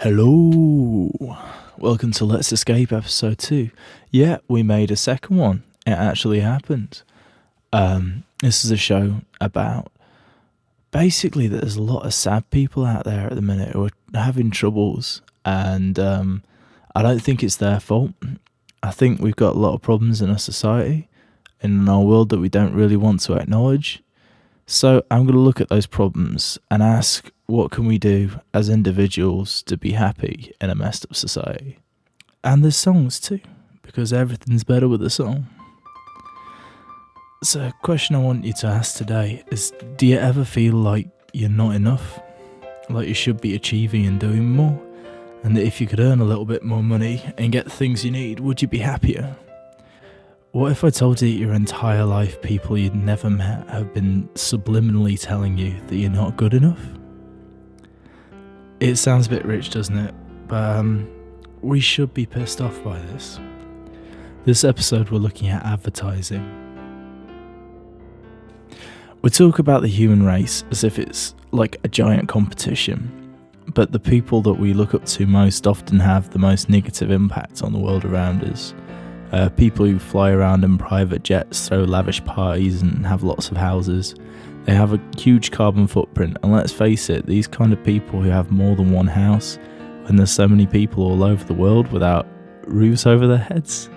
Hello, welcome to Let's Escape episode 2. Yeah, we made a second one. It actually happened. This is a show about basically that there's a lot of sad people out there at the minute who are having troubles, and I don't think it's their fault. I think we've got a lot of problems in our society, in our world that we don't really want to acknowledge. So I'm going to look at those problems and ask, what can we do as individuals to be happy in a messed up society? And there's songs too, because everything's better with a song. So a question I want you to ask today is, do you ever feel like you're not enough? Like you should be achieving and doing more? And that if you could earn a little bit more money and get the things you need, would you be happier? What if I told you that your entire life people you'd never met have been subliminally telling you that you're not good enough? It sounds a bit rich, doesn't it? But we should be pissed off by this. This episode we're looking at advertising. We talk about the human race as if it's like a giant competition, but the people that we look up to most often have the most negative impact on the world around us. People who fly around in private jets, throw lavish parties and have lots of houses. They have a huge carbon footprint, and let's face it, these kind of people who have more than one house, when there's so many people all over the world without roofs over their heads,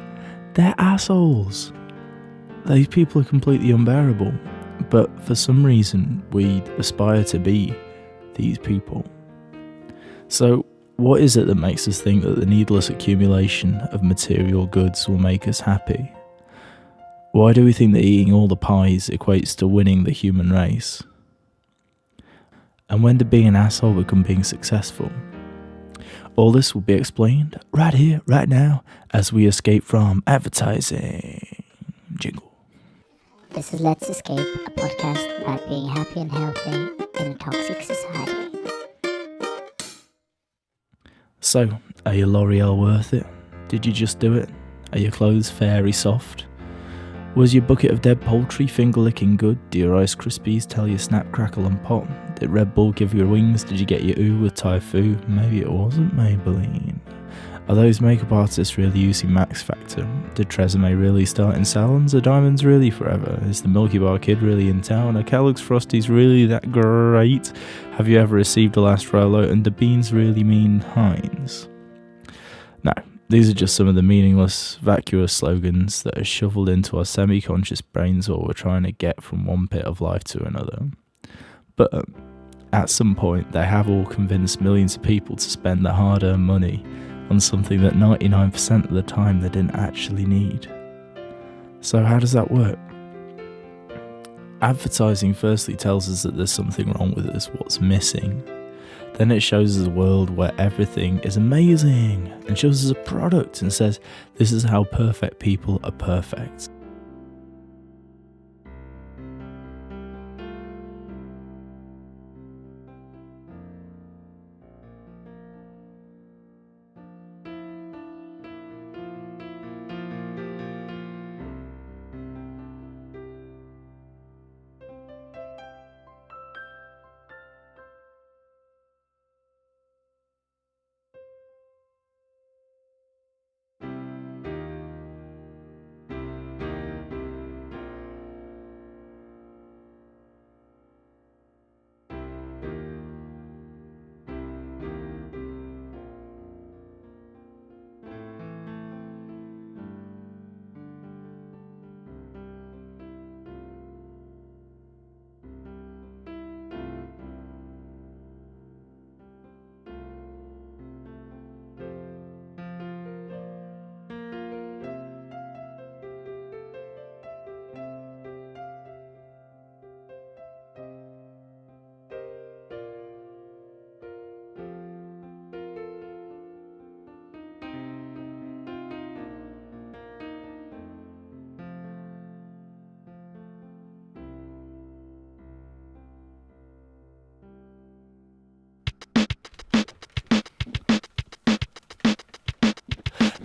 they're assholes. These people are completely unbearable, but for some reason we aspire to be these people. So what is it that makes us think that the needless accumulation of material goods will make us happy? Why do we think that eating all the pies equates to winning the human race? And when did being an asshole become being successful? All this will be explained right here, right now, as we escape from advertising. Jingle. This is Let's Escape, a podcast about being happy and healthy in a toxic society. So, are your L'Oreal worth it? Did you just do it? Are your clothes fairy soft? Was your bucket of dead poultry finger-licking good? Do your Rice Krispies tell you snap, crackle and pop? Did Red Bull give you wings? Did you get your ooh with Typhoo? Maybe it wasn't Maybelline. Are those makeup artists really using Max Factor? Did Tresemme really start in salons? Are diamonds really forever? Is the Milky Bar Kid really in town? Are Kellogg's Frosties really that great? Have you ever received a last Rolo? And do beans really mean Heinz? No, these are just some of the meaningless, vacuous slogans that are shoveled into our semi-conscious brains while we're trying to get from one pit of life to another. But at some point, they have all convinced millions of people to spend their hard-earned money on something that 99% of the time they didn't actually need. So how does that work? Advertising firstly tells us that there's something wrong with us, what's missing. Then it shows us a world where everything is amazing and shows us a product and says, this is how perfect people are perfect.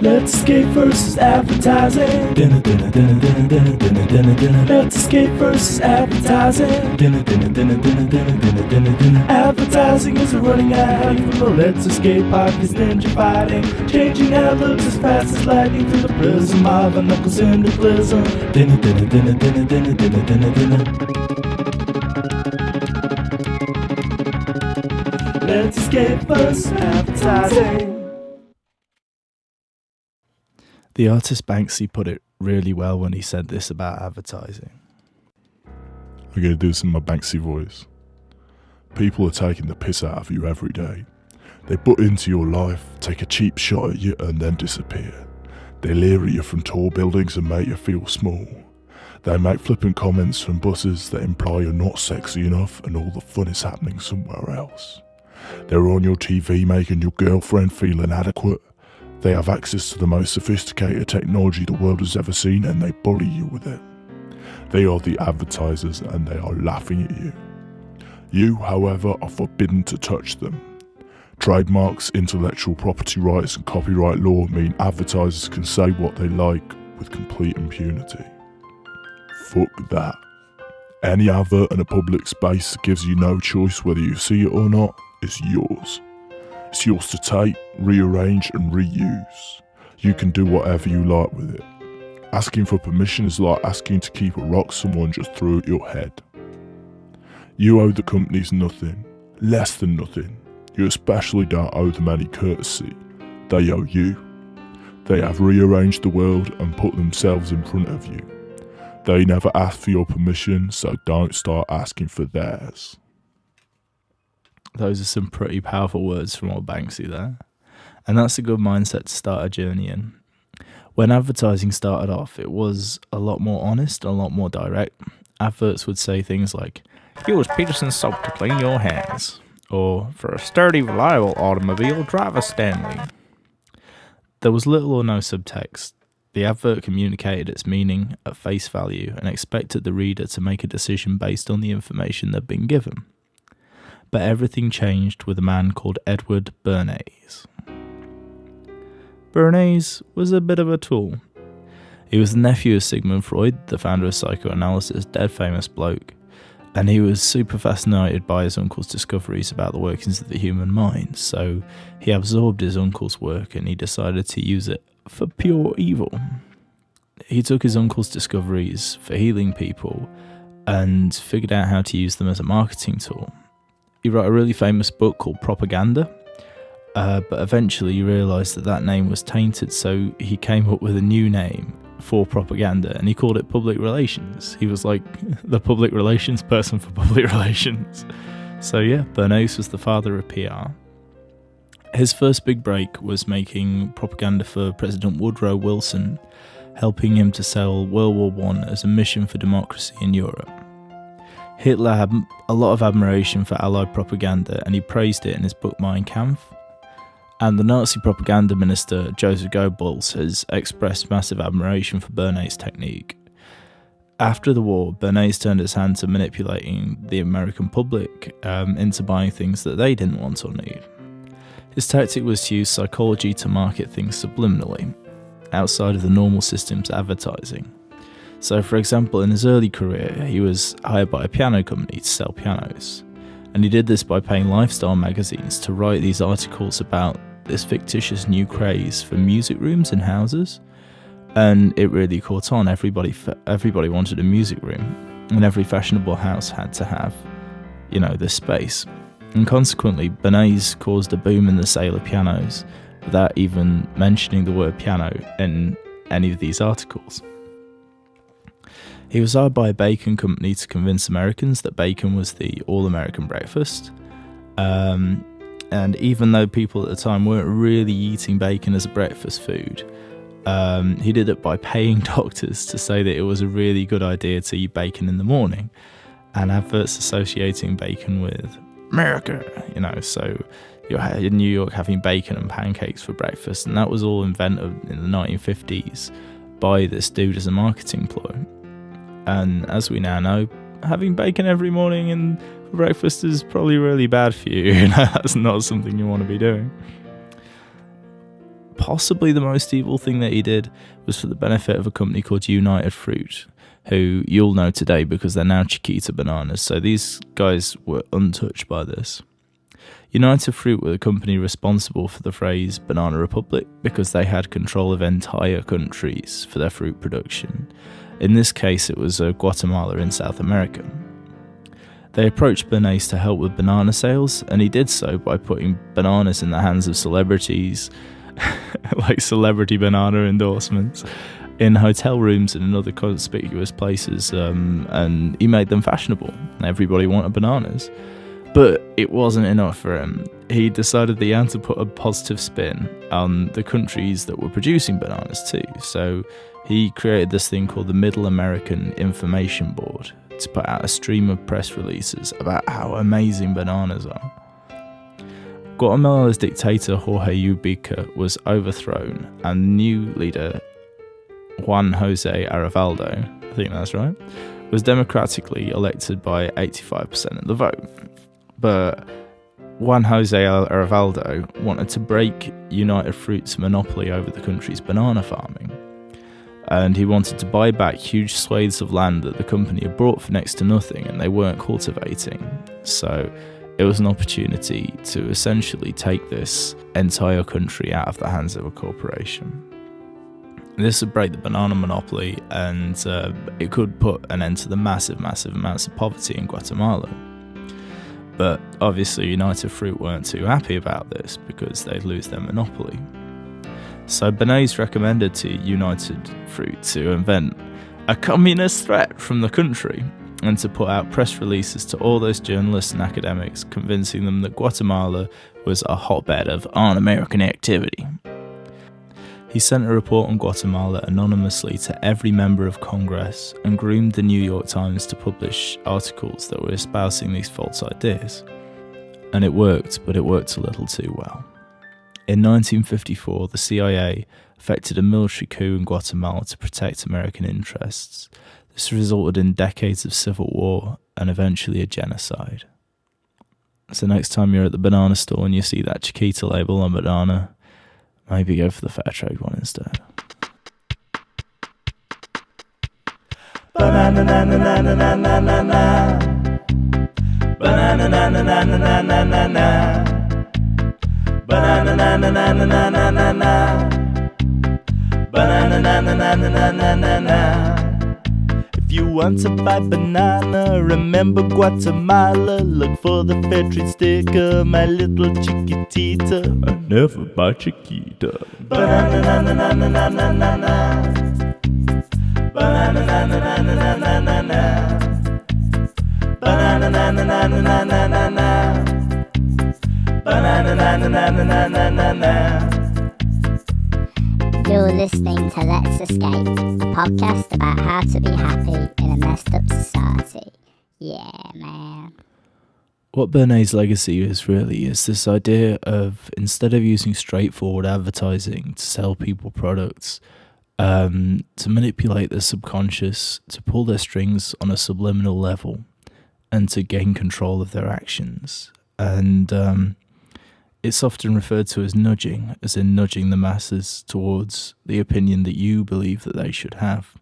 Let's Escape versus advertising. Let's Escape versus advertising. Advertising is running out of the Let's Escape podcast ninja fighting, changing outlooks as fast as lightning through the prism of a knuckles in the prism. Let's Escape versus advertising. The artist Banksy put it really well when he said this about advertising. I'm going to do this in my Banksy voice. People are taking the piss out of you every day. They butt into your life, take a cheap shot at you and then disappear. They leer at you from tall buildings and make you feel small. They make flippant comments from buses that imply you're not sexy enough and all the fun is happening somewhere else. They're on your TV making your girlfriend feel inadequate. They have access to the most sophisticated technology the world has ever seen and they bully you with it. They are the advertisers and they are laughing at you. You, however, are forbidden to touch them. Trademarks, intellectual property rights and copyright law mean advertisers can say what they like with complete impunity. Fuck that. Any advert in a public space that gives you no choice whether you see it or not is yours. It's yours to take, rearrange and reuse. You can do whatever you like with it. Asking for permission is like asking to keep a rock someone just threw at your head. You owe the companies nothing, less than nothing. You especially don't owe them any courtesy. They owe you. They have rearranged the world and put themselves in front of you. They never asked for your permission, so don't start asking for theirs. Those are some pretty powerful words from old Banksy there. And that's a good mindset to start a journey in. When advertising started off, it was a lot more honest, a lot more direct. Adverts would say things like, use Peterson soap to clean your hands, or for a sturdy, reliable automobile, drive a Stanley. There was little or no subtext. The advert communicated its meaning at face value and expected the reader to make a decision based on the information they'd been given. But everything changed with a man called Edward Bernays. Bernays was a bit of a tool. He was the nephew of Sigmund Freud, the founder of psychoanalysis, dead famous bloke, and he was super fascinated by his uncle's discoveries about the workings of the human mind, so he absorbed his uncle's work and he decided to use it for pure evil. He took his uncle's discoveries for healing people and figured out how to use them as a marketing tool. He wrote a really famous book called Propaganda, but eventually he realised that name was tainted, so he came up with a new name for propaganda and he called it public relations. He was like the public relations person for public relations. So yeah, Bernays was the father of PR. His first big break was making propaganda for President Woodrow Wilson, helping him to sell World War I as a mission for democracy in Europe. Hitler had a lot of admiration for Allied propaganda and he praised it in his book Mein Kampf. And the Nazi propaganda minister Joseph Goebbels has expressed massive admiration for Bernays' technique. After the war, Bernays turned his hand to manipulating the American public into buying things that they didn't want or need. His tactic was to use psychology to market things subliminally, outside of the normal systems of advertising. So, for example, in his early career, he was hired by a piano company to sell pianos. And he did this by paying lifestyle magazines to write these articles about this fictitious new craze for music rooms in houses. And it really caught on. Everybody wanted a music room. And every fashionable house had to have, this space. And consequently, Bernays caused a boom in the sale of pianos without even mentioning the word piano in any of these articles. He was hired by a bacon company to convince Americans that bacon was the all-American breakfast. And even though people at the time weren't really eating bacon as a breakfast food, he did it by paying doctors to say that it was a really good idea to eat bacon in the morning. And adverts associating bacon with America, so you're in New York having bacon and pancakes for breakfast. And that was all invented in the 1950s by this dude as a marketing ploy. And as we now know, having bacon every morning and for breakfast is probably really bad for you. That's not something you want to be doing. possibly the most evil thing that he did was for the benefit of a company called United Fruit, who you'll know today because they're now Chiquita Bananas. So these guys were untouched by this. United Fruit were the company responsible for the phrase Banana Republic because they had control of entire countries for their fruit production. In this case, it was Guatemala in South America. They approached Bernays to help with banana sales, and he did so by putting bananas in the hands of celebrities, like celebrity banana endorsements, in hotel rooms and in other conspicuous places, and he made them fashionable. Everybody wanted bananas. But it wasn't enough for him. He decided that he had to put a positive spin on the countries that were producing bananas too. So he created this thing called the Middle American Information Board to put out a stream of press releases about how amazing bananas are. Guatemala's dictator Jorge Ubica was overthrown, and new leader Juan Jose Arevalo, I think that's right, was democratically elected by 85% of the vote. But Juan Jose Arevalo wanted to break United Fruit's monopoly over the country's banana farming, and he wanted to buy back huge swathes of land that the company had bought for next to nothing and they weren't cultivating. So it was an opportunity to essentially take this entire country out of the hands of a corporation. This would break the banana monopoly, and it could put an end to the massive amounts of poverty in Guatemala. But obviously United Fruit weren't too happy about this because they'd lose their monopoly. So Bernays recommended to United Fruit to invent a communist threat from the country and to put out press releases to all those journalists and academics, convincing them that Guatemala was a hotbed of un-American activity. He sent a report on Guatemala anonymously to every member of Congress and groomed the New York Times to publish articles that were espousing these false ideas. And it worked, but it worked a little too well. In 1954, the CIA effected a military coup in Guatemala to protect American interests. This resulted in decades of civil war and eventually a genocide. So next time you're at the banana store and you see that Chiquita label on banana, maybe go for the fair trade one instead. Banana na na na na na na na na. Banana na na na na na na na na. Banana na na na na na na na na. Banana na na na na na na na. If you want to buy banana, remember Guatemala. Look for the fair trade sticker, my little chiquitita. I never buy Chiquita. Banana na na na na na na na. Banana na na na na na na na. Banana na na na na na na na. Banana na na na na na na na. You're listening to Let's Escape, a podcast about how to be happy in a messed up society. Yeah, man. What Bernays' legacy is this idea of, instead of using straightforward advertising to sell people products, to manipulate their subconscious, to pull their strings on a subliminal level, and to gain control of their actions. And it's often referred to as nudging, as in nudging the masses towards the opinion that you believe that they should have.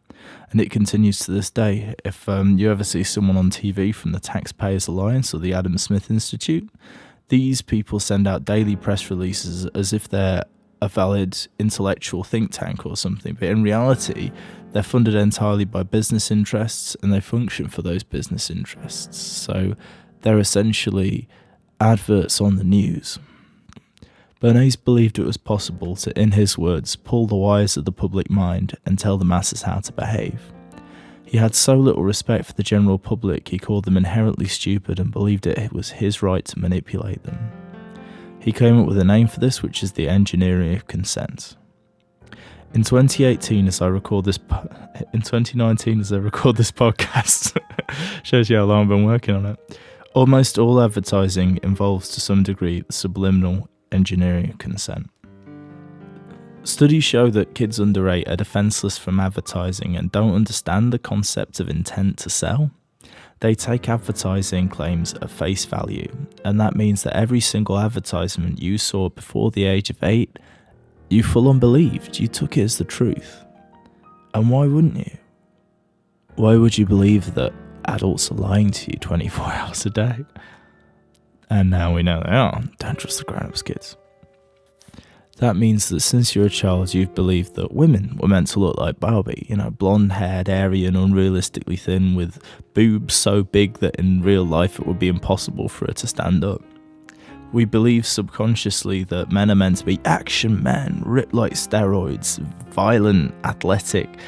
And it continues to this day. If you ever see someone on TV from the Taxpayers Alliance or the Adam Smith Institute, these people send out daily press releases as if they're a valid intellectual think tank or something. But in reality, they're funded entirely by business interests and they function for those business interests. So they're essentially adverts on the news. Bernays believed it was possible to, in his words, pull the wires of the public mind and tell the masses how to behave. He had so little respect for the general public, he called them inherently stupid and believed it was his right to manipulate them. He came up with a name for this, which is the engineering of consent. In 2018, as I record this podcast, shows you how long I've been working on it, almost all advertising involves to some degree the subliminal engineering of consent. Studies show that kids under 8 are defenseless from advertising and don't understand the concept of intent to sell. They take advertising claims at face value, and that means that every single advertisement you saw before the age of 8 You full on believed. You took it as the truth. And why wouldn't you? Why would you believe that adults are lying to you 24 hours a day? And now we know they are. Don't trust the grown-ups, kids. That means that since you're a child, you've believed that women were meant to look like Barbie, blonde-haired, airy and unrealistically thin with boobs so big that in real life it would be impossible for her to stand up. We believe subconsciously that men are meant to be action men, ripped like steroids, violent, athletic,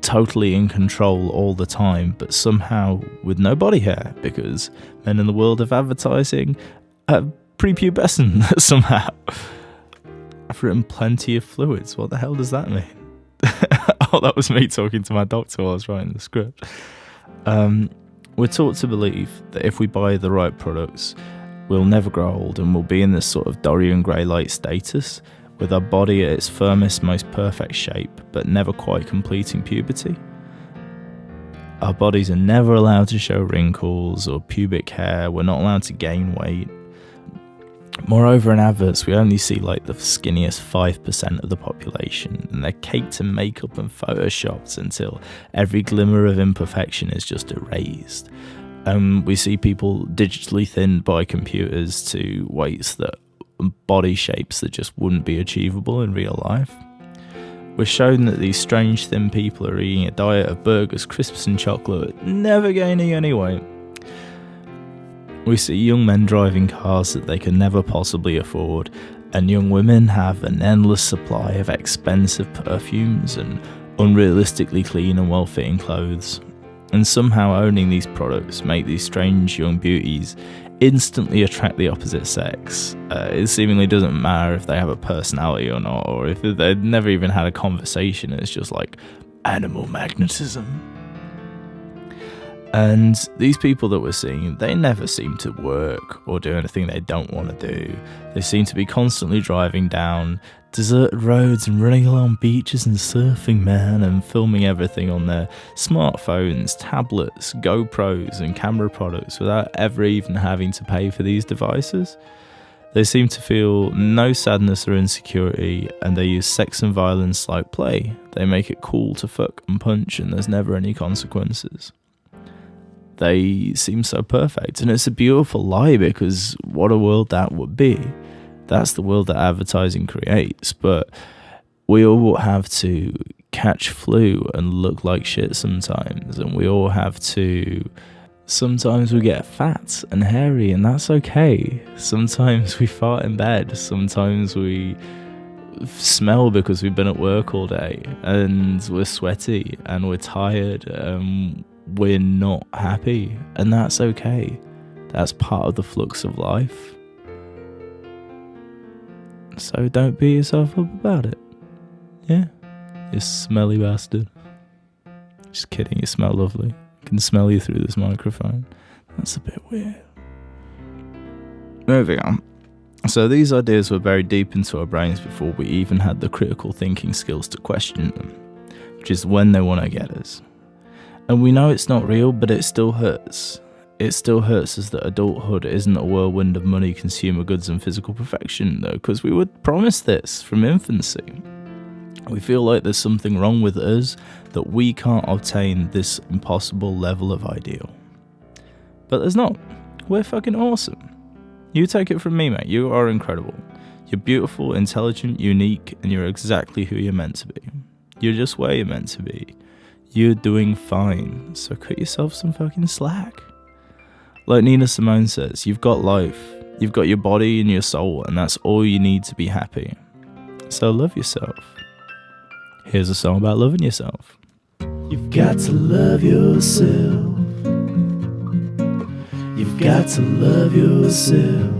totally in control all the time, but somehow with no body hair, because men in the world of advertising are prepubescent somehow. I've written plenty of fluids. What the hell does that mean? Oh, that was me talking to my doctor while I was writing the script. We're taught to believe that if we buy the right products, we'll never grow old and we'll be in this sort of Dorian Gray-like status, with our body at its firmest, most perfect shape, but never quite completing puberty. Our bodies are never allowed to show wrinkles or pubic hair. We're not allowed to gain weight. Moreover, in adverts, we only see like the skinniest 5% of the population, and they're caked in makeup and photoshopped until every glimmer of imperfection is just erased. We see people digitally thinned by computers to weights that body shapes that just wouldn't be achievable in real life. We're shown that these strange thin people are eating a diet of burgers, crisps and chocolate, never gaining any weight. We see young men driving cars that they can never possibly afford, and young women have an endless supply of expensive perfumes and unrealistically clean and well-fitting clothes. And somehow owning these products make these strange young beauties instantly attract the opposite sex. It seemingly doesn't matter if they have a personality or not, or if they've never even had a conversation. It's just like animal magnetism. And these people that we're seeing, they never seem to work or do anything they don't want to do. They seem to be constantly driving down deserted roads and running along beaches and surfing, man, and filming everything on their smartphones, tablets, GoPros and camera products without ever even having to pay for these devices. They seem to feel no sadness or insecurity, and they use sex and violence like play. They make it cool to fuck and punch, and there's never any consequences. They seem so perfect, and it's a beautiful lie, because what a world that would be. That's the world that advertising creates, but we all have to catch flu and look like shit sometimes, and we all have to... Sometimes we get fat and hairy, and that's okay. Sometimes we fart in bed, sometimes we smell because we've been at work all day, and we're sweaty, and we're tired, and we're not happy, and that's okay. That's part of the flux of life. So don't beat yourself up about it. Yeah, you smelly bastard. Just kidding, you smell lovely. I can smell you through this microphone. That's a bit weird. Moving on. So these ideas were buried deep into our brains before we even had the critical thinking skills to question them, which is when they want to get us. And we know it's not real, but it still hurts. It still hurts us that adulthood isn't a whirlwind of money, consumer goods and physical perfection, though, because we were promised this from infancy. We feel like there's something wrong with us, that we can't obtain this impossible level of ideal. But there's not. We're fucking awesome. You take it from me, mate. You are incredible. You're beautiful, intelligent, unique, and you're exactly who you're meant to be. You're just where you're meant to be. You're doing fine, so cut yourself some fucking slack. Like Nina Simone says, you've got life, you've got your body and your soul, and that's all you need to be happy. So love yourself. Here's a song about loving yourself. You've got to love yourself. You've got to love yourself.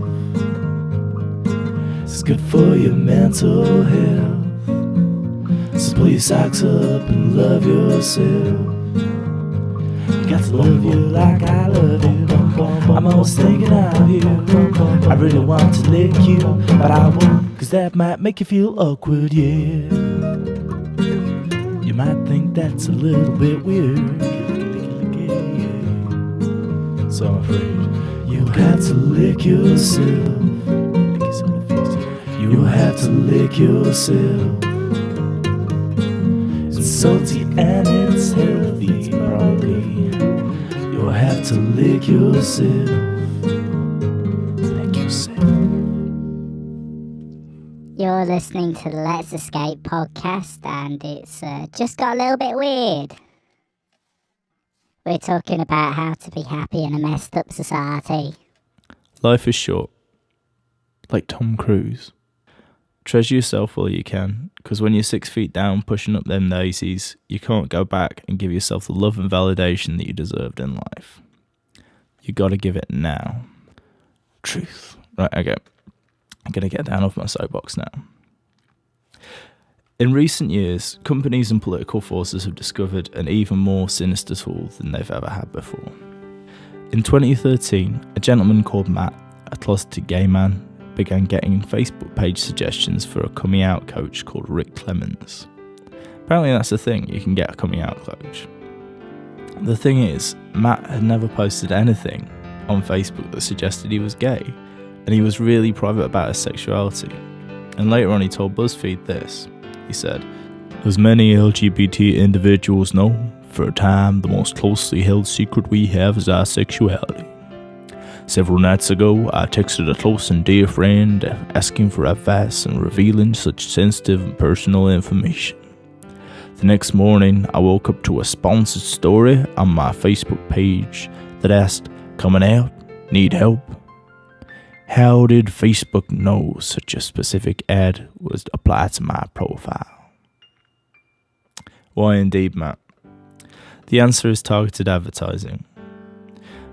It's good for your mental health. So pull your socks up and love yourself. You got to love you like I love you. I'm always thinking of you. I really want to lick you, but I won't, cause that might make you feel awkward, yeah. You might think that's a little bit weird, so I'm afraid you got to lick yourself. You You'll have to lick yourself. It's salty and it's healthy, probably. You'll have to lick yourself. Lick yourself. You're listening to the Let's Escape podcast, and it's just got a little bit weird. We're talking about how to be happy in a messed up society. Life is short. Like Tom Cruise. Treasure yourself while you can, because when you're 6 feet down pushing up them daisies, you can't go back and give yourself the love and validation that you deserved in life. You gotta give it now. Truth. Right, okay. I'm gonna get down off my soapbox now. In recent years, companies and political forces have discovered an even more sinister tool than they've ever had before. In 2013, a gentleman called Matt, a closeted gay man, began getting Facebook page suggestions for a coming out coach called Rick Clemens. Apparently that's the thing, you can get a coming out coach. The thing is, Matt had never posted anything on Facebook that suggested he was gay, and he was really private about his sexuality. And later on he told BuzzFeed this. He said, "As many LGBT individuals know, for a time the most closely held secret we have is our sexuality. Several nights ago, I texted a close and dear friend asking for advice and revealing such sensitive and personal information. The next morning, I woke up to a sponsored story on my Facebook page that asked, 'Coming out? Need help?' How did Facebook know such a specific ad was applied to my profile?" Why indeed, Matt? The answer is targeted advertising.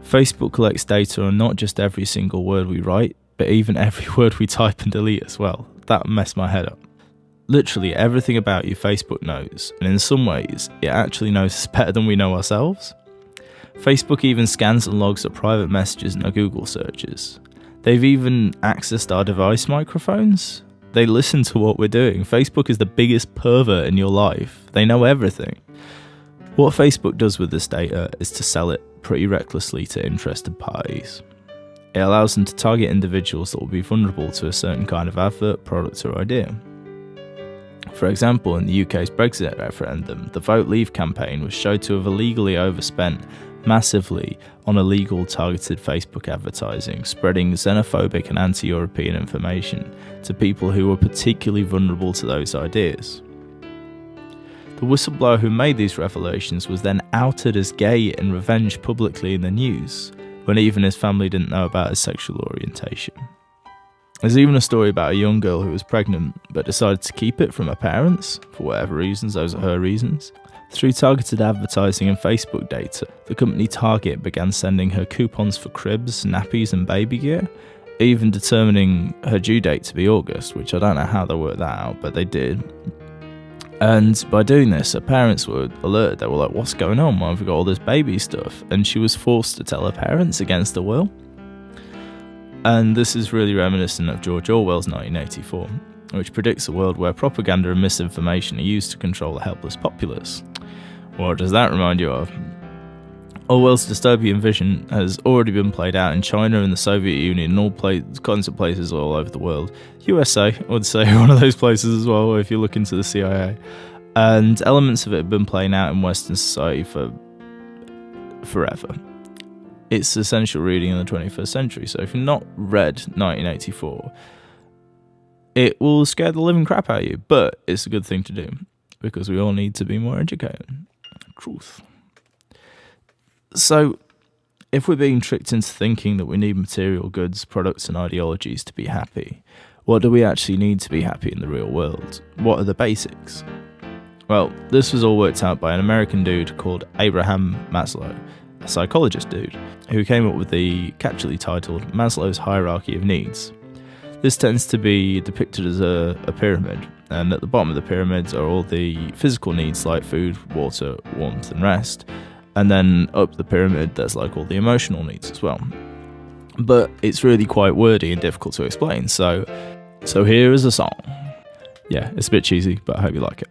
Facebook collects data on not just every single word we write, but even every word we type and delete as well. That messed my head up. Literally everything about you Facebook knows, and in some ways, it actually knows us better than we know ourselves. Facebook even scans and logs our private messages and our Google searches. They've even accessed our device microphones. They listen to what we're doing. Facebook is the biggest pervert in your life. They know everything. What Facebook does with this data is to sell it pretty recklessly to interested parties. It allows them to target individuals that will be vulnerable to a certain kind of advert, product or idea. For example, in the UK's Brexit referendum, the Vote Leave campaign was shown to have illegally overspent massively on illegal targeted Facebook advertising, spreading xenophobic and anti-European information to people who were particularly vulnerable to those ideas. The whistleblower who made these revelations was then outed as gay in revenge publicly in the news, when even his family didn't know about his sexual orientation. There's even a story about a young girl who was pregnant but decided to keep it from her parents, for whatever reasons, those are her reasons. Through targeted advertising and Facebook data, the company Target began sending her coupons for cribs, nappies and baby gear, even determining her due date to be August, which I don't know how they worked that out, but they did. And by doing this, her parents were alerted. They were like, "What's going on? Why have we got all this baby stuff?" And she was forced to tell her parents against her will. And this is really reminiscent of George Orwell's 1984, which predicts a world where propaganda and misinformation are used to control the helpless populace. What does that remind you of? Orwell's dystopian vision has already been played out in China and the Soviet Union and all kinds of places all over the world. USA, I would say, one of those places as well, if you look into the CIA. And elements of it have been playing out in Western society for forever. It's essential reading in the 21st century, so if you've not read 1984, it will scare the living crap out of you, but it's a good thing to do, because we all need to be more educated. Truth. So, if we're being tricked into thinking that we need material goods, products and ideologies to be happy, what do we actually need to be happy in the real world? What are the basics? Well, this was all worked out by an American dude called Abraham Maslow, a psychologist dude, who came up with the catchily titled Maslow's Hierarchy of Needs. This tends to be depicted as a pyramid, and at the bottom of the pyramids are all the physical needs like food, water, warmth and rest, and then up the pyramid there's like all the emotional needs as well. But it's really quite wordy and difficult to explain, so here is a song. Yeah, it's a bit cheesy, but I hope you like it.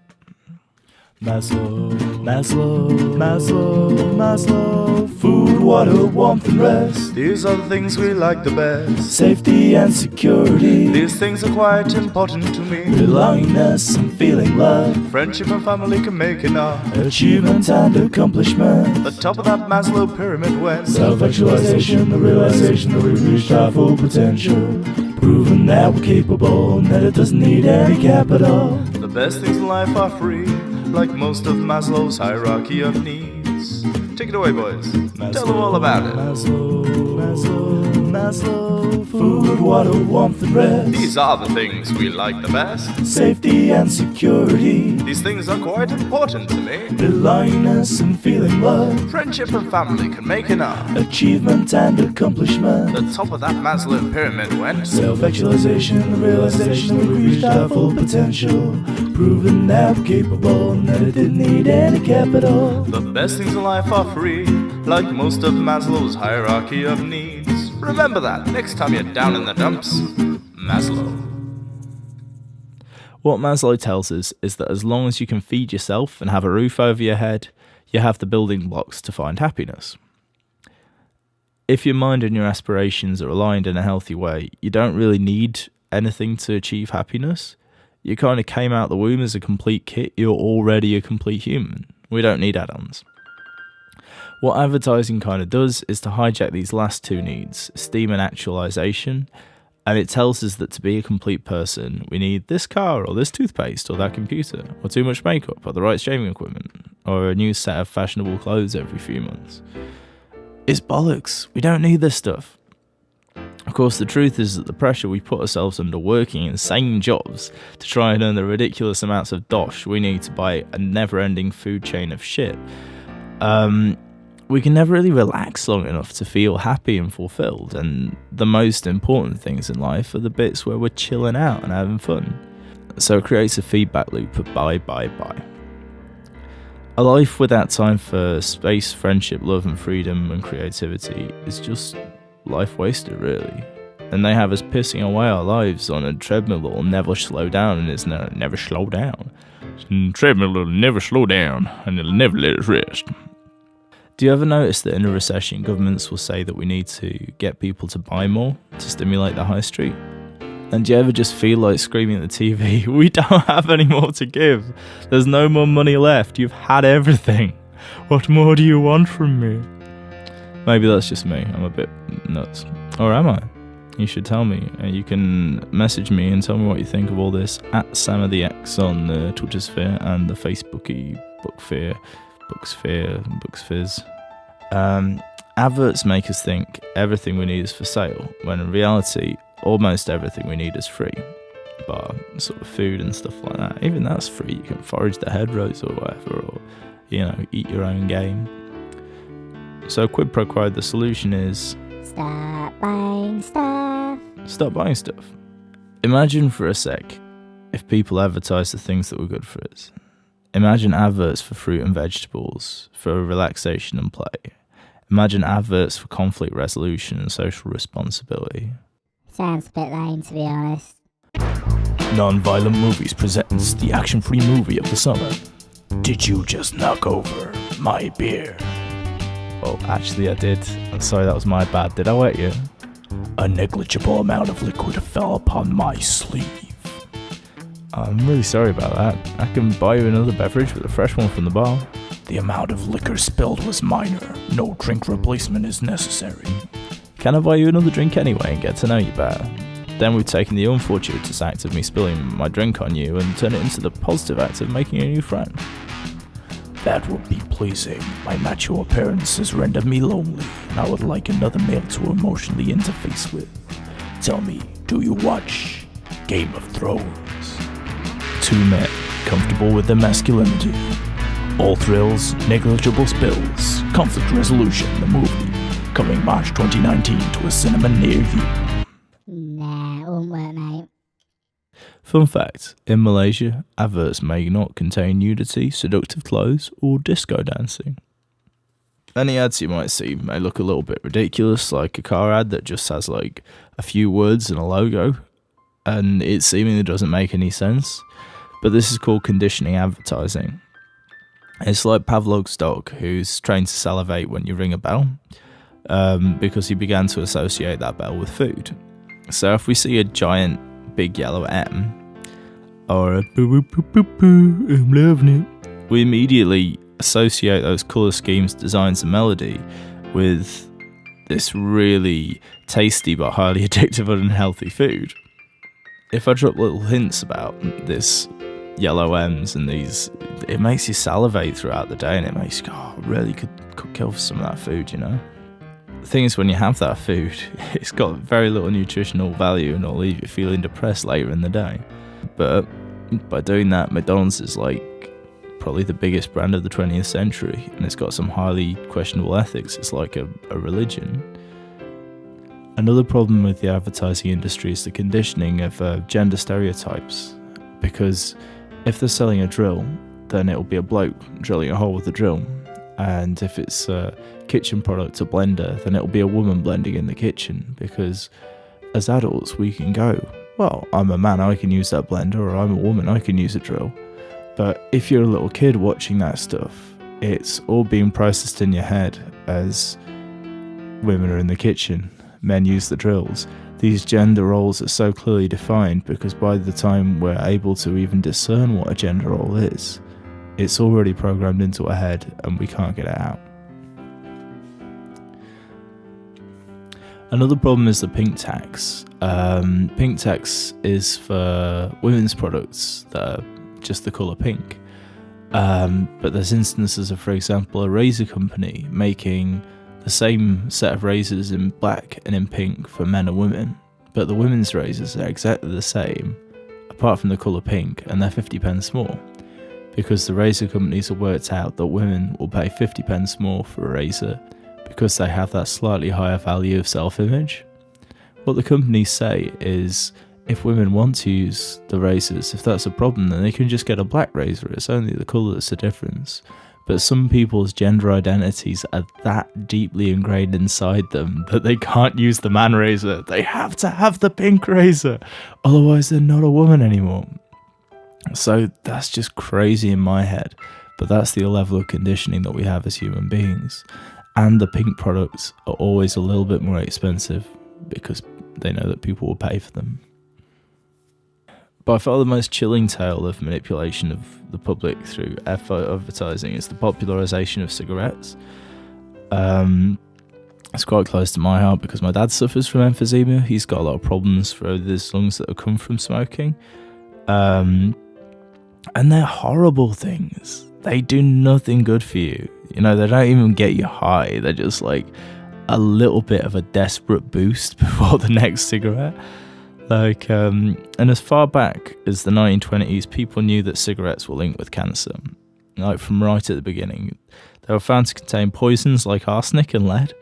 Maslow, Maslow, Maslow, Maslow Food, water, warmth and rest. These are the things we like the best. Safety and security. These things are quite important to me. Belongingness and feeling love. Friendship and family can make enough. Achievement and accomplishment. The top of that Maslow pyramid went. Self-actualization, the realization that we've reached our full potential. Proven that we're capable and that it doesn't need any capital. The best things in life are free, like most of Maslow's hierarchy of needs. Take it away, boys. Tell them all about it. Maslow. Food, water, warmth and rest. These are the things we like the best. Safety and security. These things are quite important to me. Belongingness and feeling love. Friendship and family can make enough. Achievement and accomplishment. The top of that Maslow pyramid went. Self-actualization, the realization that we reached our full potential. Proven that we're capable and that it didn't need any capital. The best things in life are free, like most of Maslow's hierarchy of needs. Remember that next time you're down in the dumps. Maslow. What Maslow tells us is that as long as you can feed yourself and have a roof over your head, you have the building blocks to find happiness. If your mind and your aspirations are aligned in a healthy way, you don't really need anything to achieve happiness. You kind of came out the womb as a complete kit, you're already a complete human. We don't need add-ons. What advertising kind of does is to hijack these last two needs, esteem and actualization, and it tells us that to be a complete person, we need this car, or this toothpaste, or that computer, or too much makeup, or the right shaving equipment, or a new set of fashionable clothes every few months. It's bollocks. We don't need this stuff. Of course, the truth is that the pressure we put ourselves under working insane jobs to try and earn the ridiculous amounts of dosh we need to buy a never-ending food chain of shit, we can never really relax long enough to feel happy and fulfilled, and the most important things in life are the bits where we're chilling out and having fun. So it creates a feedback loop of buy. A life without time for space, friendship, love and freedom and creativity is just life wasted, really. And they have us pissing away our lives on a treadmill that will never slow down, and it's never slow down. Treadmill will never slow down, and it'll never let us rest. Do you ever notice that in a recession, governments will say that we need to get people to buy more to stimulate the high street? And do you ever just feel like screaming at the TV, we don't have any more to give. There's no more money left. You've had everything. What more do you want from me? Maybe that's just me. I'm a bit nuts. Or am I? You should tell me. You can message me and tell me what you think of all this at Sam of the X on the Twitter sphere and the Facebooky Booksfizz. Adverts make us think everything we need is for sale, when in reality, almost everything we need is free. Bar sort of food and stuff like that. Even that's free. You can forage the hedgerows or whatever, or, eat your own game. So quid pro quo, the solution is... Stop buying stuff. Stop buying stuff. Imagine for a sec if people advertised the things that were good for us. Imagine adverts for fruit and vegetables, for relaxation and play. Imagine adverts for conflict resolution and social responsibility. Sounds a bit lame, to be honest. Non-Violent Movies presents the action-free movie of the summer. Did you just knock over my beer? Oh, actually I did. I'm sorry, that was my bad. Did I wet you? A negligible amount of liquid fell upon my sleeve. I'm really sorry about that. I can buy you another beverage with a fresh one from the bar. The amount of liquor spilled was minor. No drink replacement is necessary. Can I buy you another drink anyway and get to know you better? Then we've taken the unfortuitous act of me spilling my drink on you and turned it into the positive act of making a new friend. That would be pleasing. My macho appearance has rendered me lonely, and I would like another male to emotionally interface with. Tell me, do you watch Game of Thrones? Two men, comfortable with their masculinity. All thrills, negligible spills. Conflict resolution, the movie. Coming March 2019 to a cinema near you. Nah, it won't work, mate. Fun fact, in Malaysia, adverts may not contain nudity, seductive clothes, or disco dancing. Any ads you might see may look a little bit ridiculous, like a car ad that just has like a few words and a logo, and it seemingly doesn't make any sense. But this is called conditioning advertising. It's like Pavlov's dog, who's trained to salivate when you ring a bell, because he began to associate that bell with food. So if we see a giant big yellow M, or a boo boo boo boo boo, I'm loving it, we immediately associate those colour schemes, designs, and melody with this really tasty but highly addictive and unhealthy food. If I drop little hints about this yellow M's and these, it makes you salivate throughout the day, and it makes you go, oh, I really could kill for some of that food, you know? The thing is, when you have that food, it's got very little nutritional value and it'll leave you feeling depressed later in the day. But by doing that, McDonald's is like probably the biggest brand of the 20th century, and it's got some highly questionable ethics. It's like a religion. Another problem with the advertising industry is the conditioning of gender stereotypes, because if they're selling a drill, then it'll be a bloke drilling a hole with a drill, and if it's a kitchen product, a blender, then it'll be a woman blending in the kitchen, because as adults we can go, well, I'm a man, I can use that blender, or I'm a woman, I can use a drill. But if you're a little kid watching that stuff, it's all being processed in your head as women are in the kitchen, men use the drills. These gender roles are so clearly defined because by the time we're able to even discern what a gender role is, it's already programmed into our head and we can't get it out. Another problem is the pink tax. Pink tax is for women's products that are just the colour pink. But there's instances of, for example, a razor company making the same set of razors in black and in pink for men and women, but the women's razors are exactly the same, apart from the colour pink, and they're 50 pence more, because the razor companies have worked out that women will pay 50 pence more for a razor because they have that slightly higher value of self-image. What the companies say is, if women want to use the razors, if that's a problem, then they can just get a black razor. It's only the colour that's the difference. But some people's gender identities are that deeply ingrained inside them that they can't use the man razor. They have to have the pink razor, otherwise they're not a woman anymore. So that's just crazy in my head, but that's the level of conditioning that we have as human beings. And the pink products are always a little bit more expensive because they know that people will pay for them. By far the most chilling tale of manipulation of the public through advertising is the popularisation of cigarettes. It's quite close to my heart because my dad suffers from emphysema. He's got a lot of problems for his lungs that have come from smoking. And they're horrible things. They do nothing good for you. You know, they don't even get you high. They're just like a little bit of a desperate boost before the next cigarette. And as far back as the 1920s, people knew that cigarettes were linked with cancer. Like from right at the beginning, they were found to contain poisons like arsenic and lead,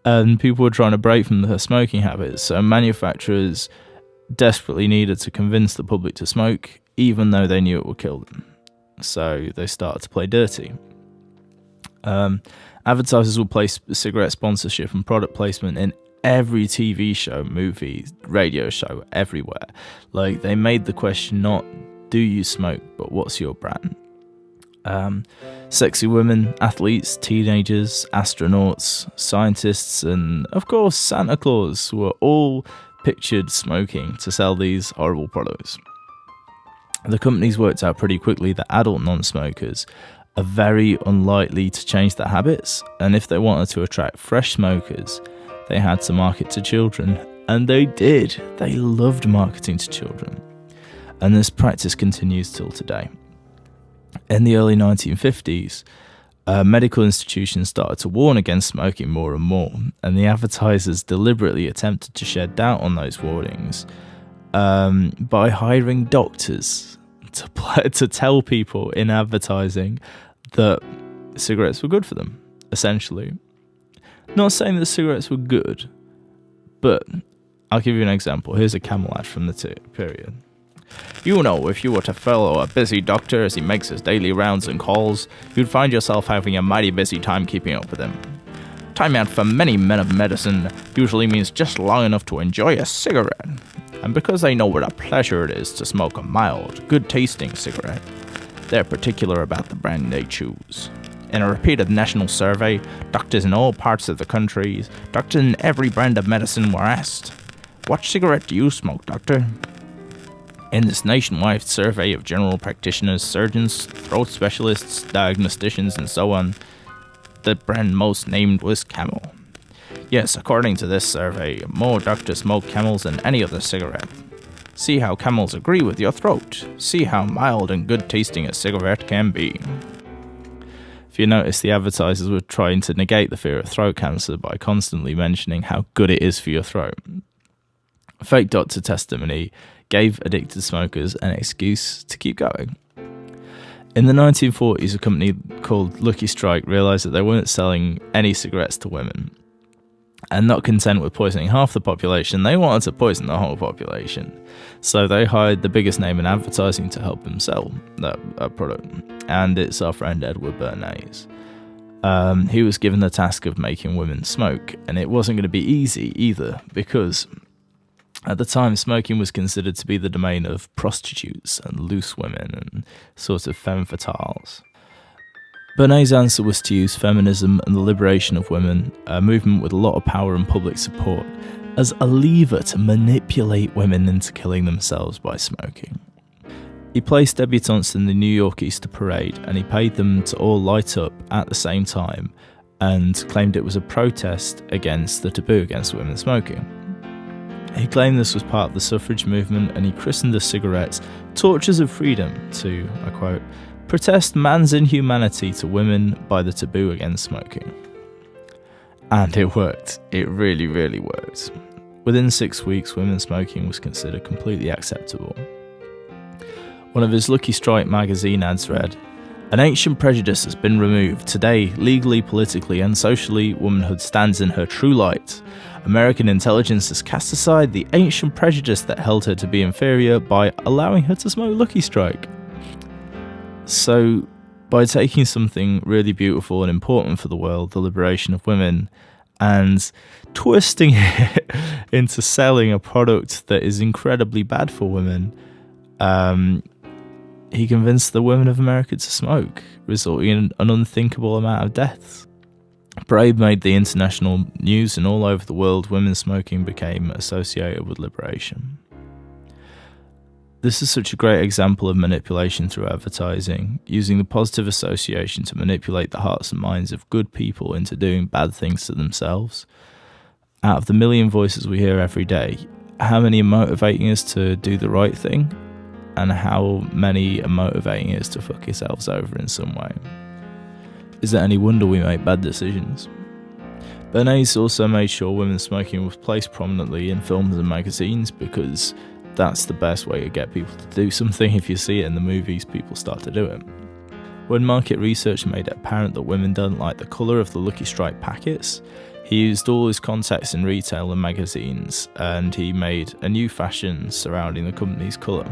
and people were trying to break from their smoking habits. So manufacturers desperately needed to convince the public to smoke, even though they knew it would kill them. So they started to play dirty. Advertisers would place cigarette sponsorship and product placement in every TV show, movie, radio show, everywhere. Like, they made the question not, do you smoke, but what's your brand? Sexy women, athletes, teenagers, astronauts, scientists, and of course Santa Claus were all pictured smoking to sell these horrible products. The companies worked out pretty quickly that adult non-smokers are very unlikely to change their habits, and if they wanted to attract fresh smokers, they had to market to children, and they did. They loved marketing to children. And this practice continues till today. In the early 1950s, medical institutions started to warn against smoking more and more, and the advertisers deliberately attempted to shed doubt on those warnings by hiring doctors to tell people in advertising that cigarettes were good for them, essentially. Not saying that cigarettes were good, but I'll give you an example. Here's a camel ad from the period. You know, if you were to follow a busy doctor as he makes his daily rounds and calls, you'd find yourself having a mighty busy time keeping up with him. Time out for many men of medicine usually means just long enough to enjoy a cigarette. And because they know what a pleasure it is to smoke a mild, good-tasting cigarette, They're particular about the brand they choose. In a repeated national survey, doctors in all parts of the country, doctors in every brand of medicine were asked, "What cigarette do you smoke, doctor?" In this nationwide survey of general practitioners, surgeons, throat specialists, diagnosticians, and so on, the brand most named was Camel. Yes, according to this survey, more doctors smoke Camels than any other cigarette. See how Camels agree with your throat. See how mild and good tasting a cigarette can be. If you notice, the advertisers were trying to negate the fear of throat cancer by constantly mentioning how good it is for your throat. Fake doctor testimony gave addicted smokers an excuse to keep going. In the 1940s, a company called Lucky Strike realised that they weren't selling any cigarettes to women. And not content with poisoning half the population, they wanted to poison the whole population. So they hired the biggest name in advertising to help them sell that product. And it's our friend Edward Bernays. He was given the task of making women smoke. And it wasn't going to be easy either, because at the time, smoking was considered to be the domain of prostitutes and loose women and sort of femme fatales. Bernays' answer was to use feminism and the liberation of women, a movement with a lot of power and public support, as a lever to manipulate women into killing themselves by smoking. He placed debutantes in the New York Easter Parade, and he paid them to all light up at the same time and claimed it was a protest against the taboo against women smoking. He claimed this was part of the suffrage movement, and he christened the cigarettes Torches of Freedom to, I quote, protest man's inhumanity to women by the taboo against smoking. And it worked. It really, really worked. Within 6 weeks, women smoking was considered completely acceptable. One of his Lucky Strike magazine ads read, "An ancient prejudice has been removed. Today, legally, politically, and socially, womanhood stands in her true light. American intelligence has cast aside the ancient prejudice that held her to be inferior by allowing her to smoke Lucky Strike." So, by taking something really beautiful and important for the world, the liberation of women, and twisting it into selling a product that is incredibly bad for women, he convinced the women of America to smoke, resulting in an unthinkable amount of deaths. Parade made the international news, and all over the world, women smoking became associated with liberation. This is such a great example of manipulation through advertising, using the positive association to manipulate the hearts and minds of good people into doing bad things to themselves. Out of the million voices we hear every day, how many are motivating us to do the right thing, and how many are motivating us to fuck ourselves over in some way? Is it any wonder we make bad decisions? Bernays also made sure women smoking was placed prominently in films and magazines, because that's the best way to get people to do something. If you see it in the movies, people start to do it. When market research made it apparent that women don't like the colour of the Lucky Strike packets, he used all his contacts in retail and magazines, and he made a new fashion surrounding the company's colour.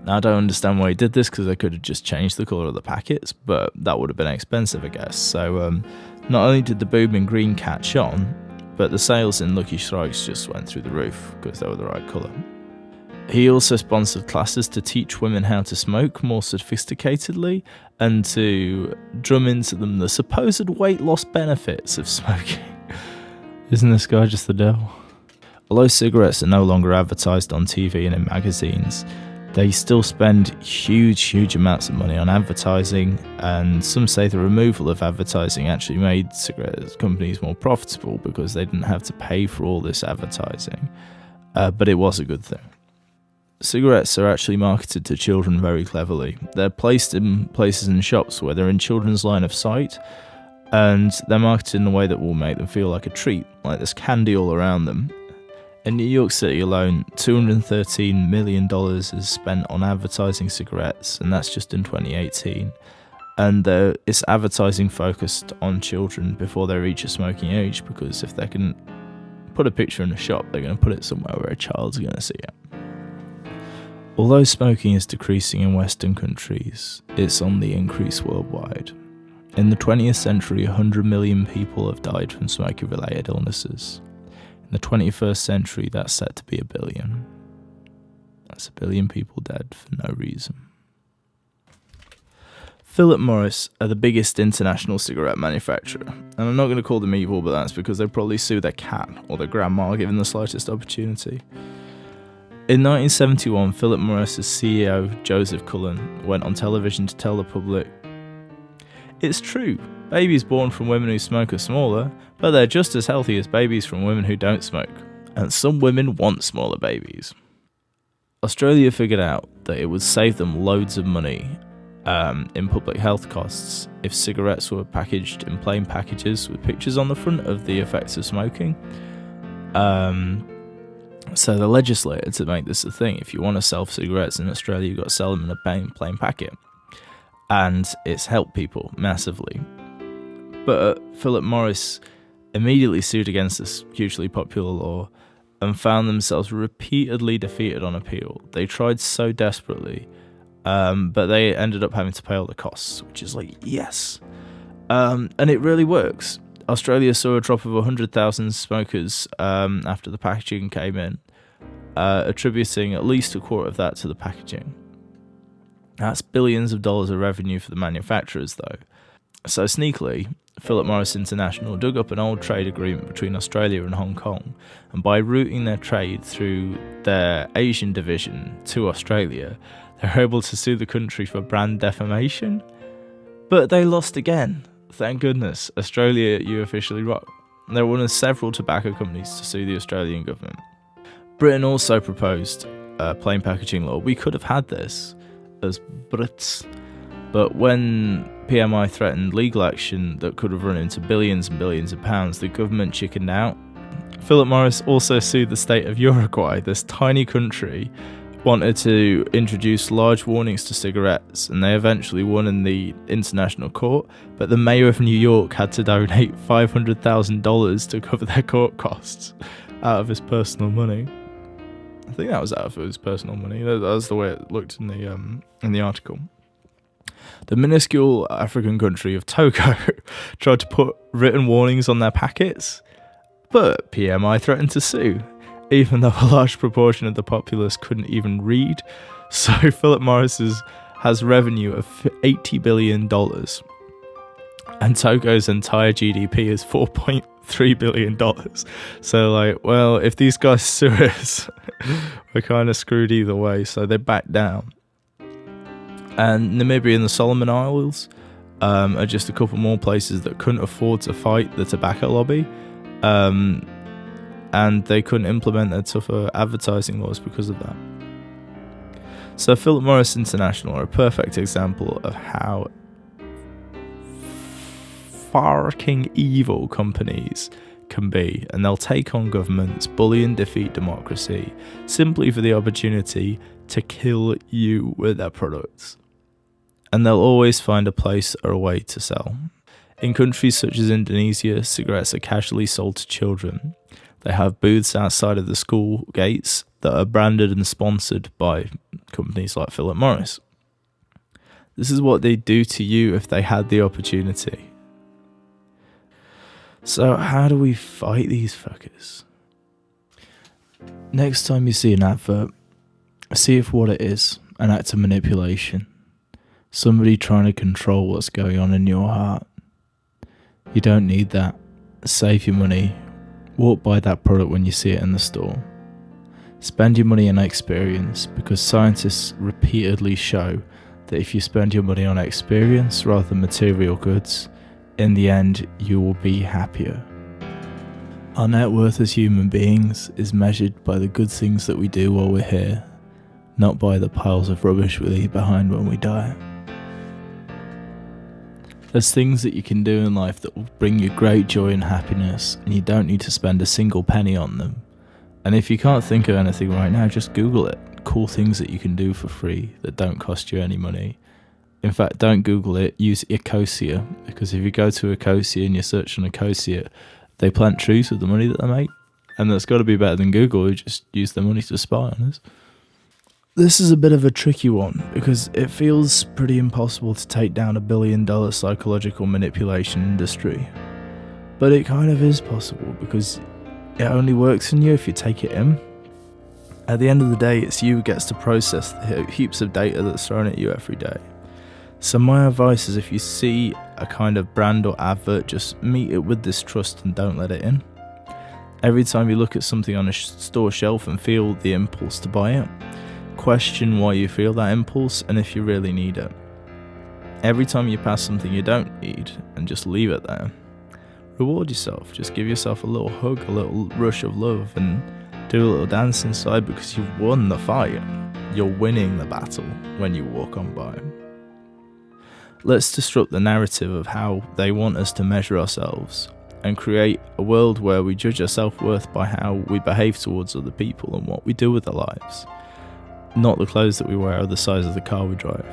Now, I don't understand why he did this, because they could have just changed the colour of the packets, but that would have been expensive, I guess. So not only did the boom in green catch on, but the sales in Lucky Strikes just went through the roof because they were the right colour. He also sponsored classes to teach women how to smoke more sophisticatedly and to drum into them the supposed weight loss benefits of smoking. Isn't this guy just the devil? Although cigarettes are no longer advertised on TV and in magazines, they still spend huge amounts of money on advertising, and some say the removal of advertising actually made cigarette companies more profitable because they didn't have to pay for all this advertising. But it was a good thing. Cigarettes are actually marketed to children very cleverly. They're placed in places in shops where they're in children's line of sight, and they're marketed in a way that will make them feel like a treat, like there's candy all around them. In New York City alone, $213 million is spent on advertising cigarettes, and that's just in 2018. And it's advertising focused on children before they reach a smoking age, because if they can put a picture in a shop, they're going to put it somewhere where a child's going to see it. Although smoking is decreasing in Western countries, it's on the increase worldwide. In the 20th century, 100 million people have died from smoking-related illnesses. In the 21st century, that's set to be 1 billion. That's 1 billion people dead for no reason. Philip Morris are the biggest international cigarette manufacturer, and I'm not going to call them evil, but that's because they'd probably sue their cat or their grandma given the slightest opportunity. In 1971, Philip Morris's CEO, Joseph Cullen, went on television to tell the public, "It's true, babies born from women who smoke are smaller, but they're just as healthy as babies from women who don't smoke, and some women want smaller babies." Australia figured out that it would save them loads of money in public health costs if cigarettes were packaged in plain packages with pictures on the front of the effects of smoking. So they legislated to make this a thing. If you want to sell cigarettes in Australia, you've got to sell them in a plain packet. And it's helped people massively. But Philip Morris immediately sued against this hugely popular law and found themselves repeatedly defeated on appeal. They tried so desperately, but they ended up having to pay all the costs, which is like, yes. And it really works. Australia saw a drop of 100,000 smokers after the packaging came in, attributing at least a quarter of that to the packaging. That's billions of dollars of revenue for the manufacturers, though. So sneakily, Philip Morris International dug up an old trade agreement between Australia and Hong Kong, and by routing their trade through their Asian division to Australia, they were able to sue the country for brand defamation. But they lost again. Thank goodness. Australia, you officially rock. They're one of several tobacco companies to sue the Australian government. Britain also proposed a plain packaging law. We could have had this as Brits, but when PMI threatened legal action that could have run into billions and billions of pounds, the government chickened out. Philip Morris also sued the state of Uruguay. This tiny country wanted to introduce large warnings to cigarettes, and they eventually won in the international court, but the mayor of New York had to donate $500,000 to cover their court costs out of his personal money. I think that was out of his personal money. That was the way it looked in the article. The minuscule African country of Togo tried to put written warnings on their packets, but PMI threatened to sue, even though a large proportion of the populace couldn't even read. So Philip Morris has revenue of $80 billion, and Togo's entire GDP is $4.3 billion. So, like, well, if these guys sue us, we're kind of screwed either way, so they backed down. And Namibia and the Solomon Isles are just a couple more places that couldn't afford to fight the tobacco lobby. And they couldn't implement their tougher advertising laws because of that. So Philip Morris International are a perfect example of how fucking evil companies can be, and they'll take on governments, bully and defeat democracy, simply for the opportunity to kill you with their products. And they'll always find a place or a way to sell. In countries such as Indonesia, cigarettes are casually sold to children. They have booths outside of the school gates that are branded and sponsored by companies like Philip Morris. This is what they'd do to you if they had the opportunity. So how do we fight these fuckers? Next time you see an advert, see if what it is an act of manipulation. Somebody trying to control what's going on in your heart. You don't need that. Save your money. Walk by that product when you see it in the store. Spend your money on experience, because scientists repeatedly show that if you spend your money on experience rather than material goods, in the end you will be happier. Our net worth as human beings is measured by the good things that we do while we're here, not by the piles of rubbish we leave behind when we die. There's things that you can do in life that will bring you great joy and happiness, and you don't need to spend a single penny on them. And if you can't think of anything right now, just Google it. Cool things that you can do for free that don't cost you any money. In fact, don't Google it, use Ecosia, because if you go to Ecosia and you search on Ecosia, they plant trees with the money that they make, and that's got to be better than Google, who just use their money to spy on us. This is a bit of a tricky one, because it feels pretty impossible to take down $1 billion psychological manipulation industry. But it kind of is possible, because it only works in you if you take it in. At the end of the day, it's you who gets to process the heaps of data that's thrown at you every day. So my advice is, if you see a kind of brand or advert, just meet it with distrust and don't let it in. Every time you look at something on a store shelf and feel the impulse to buy it, question why you feel that impulse and if you really need it. Every time you pass something you don't need and just leave it there, reward yourself. Just give yourself a little hug, a little rush of love, and do a little dance inside, because you've won the fight. You're winning the battle when you walk on by. Let's disrupt the narrative of how they want us to measure ourselves and create a world where we judge our self-worth by how we behave towards other people and what we do with our lives, not the clothes that we wear or the size of the car we drive.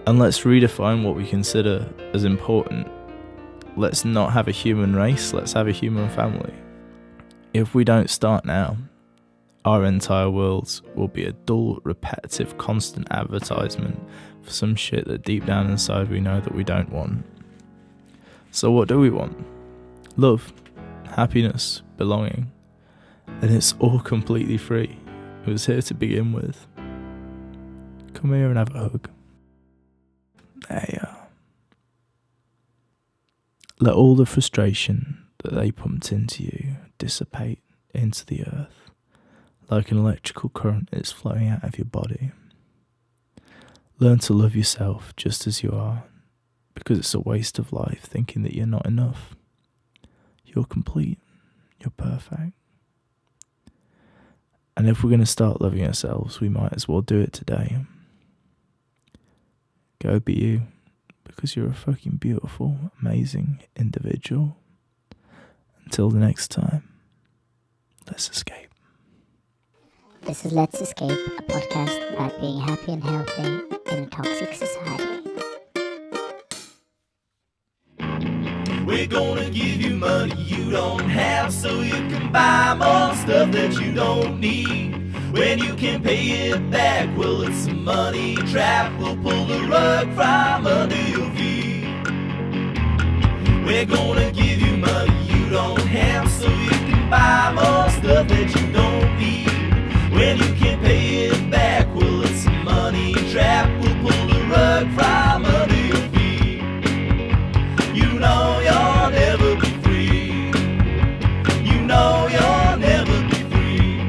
And let's redefine what we consider as important. Let's not have a human race, let's have a human family. If we don't start now, our entire world will be a dull, repetitive, constant advertisement for some shit that deep down inside we know that we don't want. So what do we want? Love, happiness, belonging. And it's all completely free. It was here to begin with. Come here and have a hug. There you are. Let all the frustration that they pumped into you dissipate into the earth. Like an electrical current is flowing out of your body. Learn to love yourself just as you are, because it's a waste of life thinking that you're not enough. You're complete. You're perfect. And if we're going to start loving ourselves, we might as well do it today. Go be you, because you're a fucking beautiful, amazing individual. Until the next time, let's escape. This is Let's Escape, a podcast about being happy and healthy in a toxic society. We're gonna give you money you don't have, so you can buy more stuff that you don't need. When you can pay it back, well, it's a money trap. We'll pull the rug from under your feet. We're gonna give you money you don't have, so you can buy more stuff that you don't need. When you can pay it back, well, it's a money trap. We'll pull the rug from under your feet. You know you'll never be free. You know you'll never be free.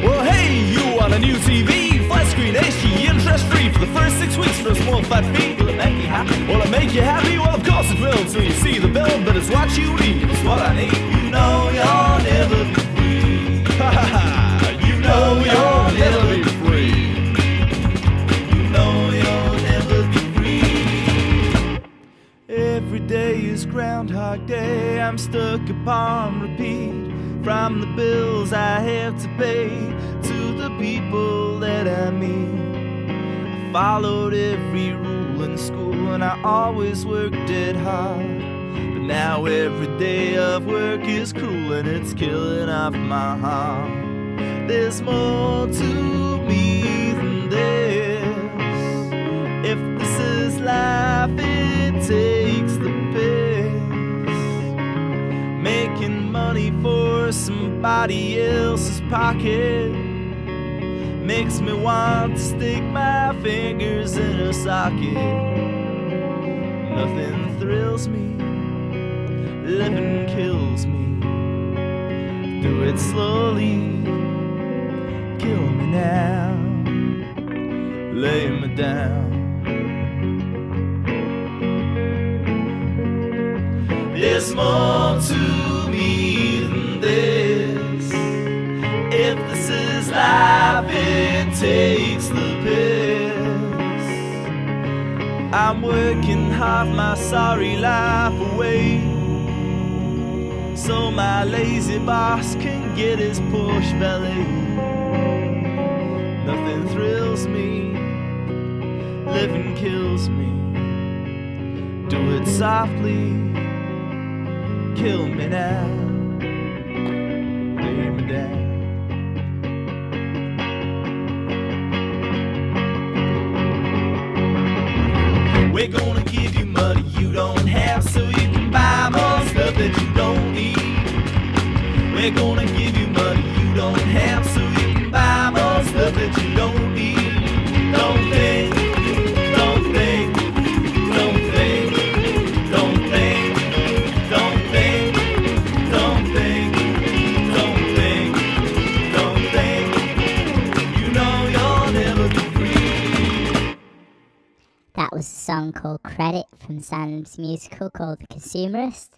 Well, hey, you want a new TV? Flat screen, HD, interest-free for the first 6 weeks for a small flat fee. Will it make you happy? Will it make you happy? Well, of course it will, till you see the bill, but it's what you need. It's what I need. You know you'll never be free. Ha ha ha. You know you'll never be free. You know you'll never be free. Every day is Groundhog Day. I'm stuck upon repeat. From the bills I have to pay to the people that I meet. I followed every rule in school and I always worked it hard. But now every day of work is cruel and it's killing off my heart. There's more to me than this. If this is life, it takes the piss. Making money for somebody else's pocket makes me want to stick my fingers in a socket. Nothing thrills me, living kills me. Do it slowly. Kill me now, lay me down. There's more to me than this. If this is life, it takes the piss. I'm working half my sorry life away, so my lazy boss can get his Porsche valet. Nothing thrills me, living kills me. Do it softly, kill me now, lay me down. We're gonna give you money you don't have, so you can buy more stuff that you don't need. We're gonna give you money you don't have, so you can buy more stuff that you don't need. Don't think that was a song called Credit from Sam's musical called The Consumerist,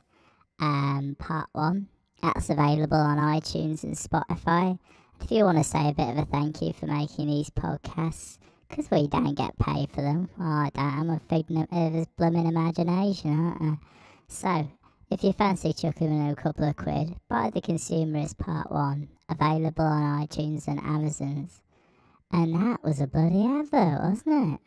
part 1. That's available on iTunes and Spotify. If you want to say a bit of a thank you for making these podcasts, because we don't get paid for them. Well, I don't. I'm a figment of his blooming imagination, aren't I? So, if you fancy chucking in a couple of quid, buy The Consumerist Part 1, available on iTunes and Amazon's. And that was a bloody advert, wasn't it?